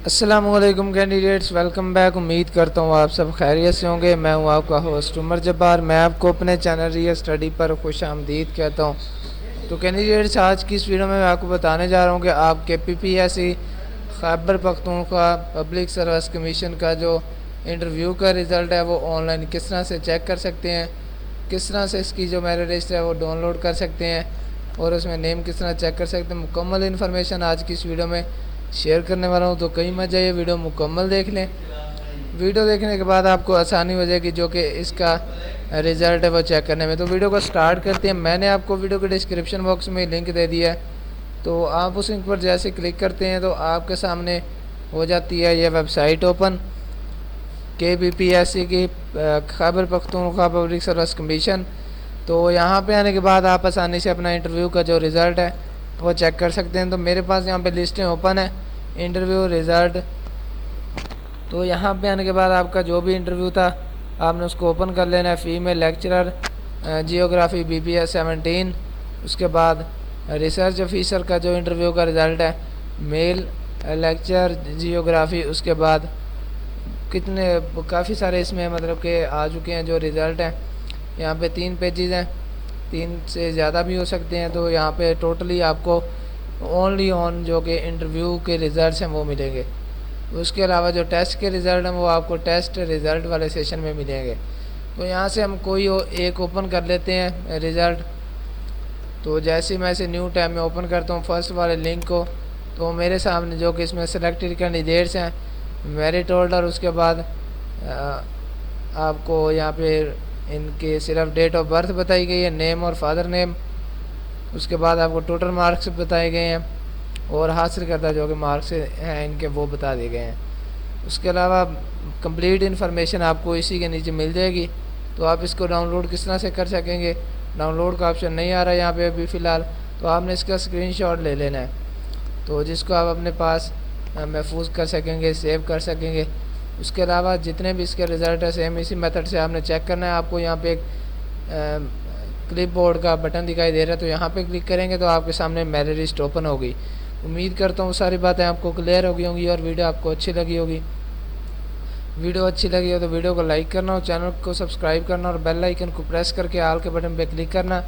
अस्सलामुअलैकुम candidates, welcome back. उम्मीद करता हूँ आप सब खैरियत से होंगे। मैं हूँ आपका होस्ट उमर जब्बार। मैं आपको अपने चैनल रियल स्टडी पर खुश आमदीद कहता हूँ। तो कैंडिडेट्स, आज की इस वीडियो में मैं आपको बताने जा रहा हूँ कि आपके PPSC Khyber Pakhtunkhwa public service commission का जो इंटरव्यू का रिज़ल्ट है वो ऑनलाइन किस तरह से चेक कर सकते हैं, किस तरह से इसकी जो मेरिट लिस्ट है वो डाउनलोड कर सकते हैं और उसमें नेम किस तरह चेक कर सकते हैं। मुकम्मल इन्फॉर्मेशन आज की इस वीडियो में शेयर करने वाला हूँ। तो कहीं मत जाइए, वीडियो मुकम्मल देख लें। वीडियो देखने के बाद आपको आसानी हो जाएगी जो कि इसका रिज़ल्ट है वो चेक करने में। तो वीडियो को स्टार्ट करते हैं। मैंने आपको वीडियो के डिस्क्रिप्शन बॉक्स में लिंक दे दिया है, तो आप उस लिंक पर जैसे क्लिक करते हैं तो आपके सामने हो जाती है ये वेबसाइट ओपन, KPPSC की Khyber Pakhtunkhwa public service commission. तो यहाँ पे आने के बाद आप आसानी से अपना इंटरव्यू का जो रिज़ल्ट है वो चेक कर सकते हैं। तो मेरे पास यहाँ पे लिस्टें ओपन है, इंटरव्यू रिज़ल्ट। तो यहाँ पे आने के बाद आपका जो भी इंटरव्यू था आपने उसको ओपन कर लेना है। Female lecturer geography BPS 17। उसके बाद रिसर्च ऑफिसर का जो इंटरव्यू का रिज़ल्ट है, मेल लेक्चर जियोग्राफी। उसके बाद काफ़ी सारे इसमें मतलब कि आ चुके हैं जो रिज़ल्ट हैं। यहाँ पे 3 पेजेस हैं, 3 से ज़्यादा भी हो सकते हैं। तो यहाँ पे टोटली आपको ओनली ऑन जो कि इंटरव्यू के रिज़ल्ट हैं वो मिलेंगे। उसके अलावा जो टेस्ट के रिज़ल्ट हैं वो आपको टेस्ट रिज़ल्ट वाले सेशन में मिलेंगे। तो यहाँ से हम कोई एक ओपन कर लेते हैं रिज़ल्ट। तो जैसे मैं इसे न्यू टैब में ओपन करता हूँ फर्स्ट वाले लिंक को, तो मेरे सामने जो कि इसमें सेलेक्टेड कैंडिडेट्स हैं, मेरिट होल्डर, उसके बाद आपको यहाँ पे इनके सिर्फ डेट ऑफ बर्थ बताई गई है, नेम और फादर नेम। उसके बाद आपको टोटल मार्क्स बताए गए हैं और हासिल करदा जो कि मार्क्स हैं इनके वो बता दिए गए हैं। उसके अलावा कंप्लीट इन्फॉर्मेशन आपको इसी के नीचे मिल जाएगी। तो आप इसको डाउनलोड किस तरह से कर सकेंगे, डाउनलोड का ऑप्शन नहीं आ रहा है यहाँ पे अभी फ़िलहाल, तो आपने इसका स्क्रीनशॉट ले लेना है, तो जिसको आप अपने पास महफूज कर सकेंगे, सेव कर सकेंगे। उसके अलावा जितने भी इसके रिज़ल्ट है सेम इसी मेथड से आपने चेक करना है। आपको यहाँ पे एक क्लिप बोर्ड का बटन दिखाई दे रहा है, तो यहाँ पे क्लिक करेंगे तो आपके सामने मेरिट लिस्ट ओपन होगी। उम्मीद करता हूँ सारी बातें आपको क्लियर हो गई होंगी और वीडियो आपको अच्छी लगी होगी। वीडियो अच्छी लगी हो तो वीडियो को लाइक करना और चैनल को सब्सक्राइब करना और बेल आइकन को प्रेस करके ऑल के बटन पर क्लिक करना,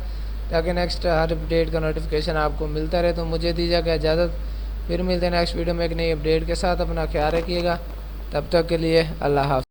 ताकि नेक्स्ट हर अपडेट का नोटिफिकेशन आपको मिलता रहे। तो मुझे दीजिएगा इजाज़त, फिर मिलते हैं नेक्स्ट वीडियो में एक नई अपडेट के साथ। अपना ख्याल रखिएगा, तब तक के लिए अल्लाह हाफ़िज़।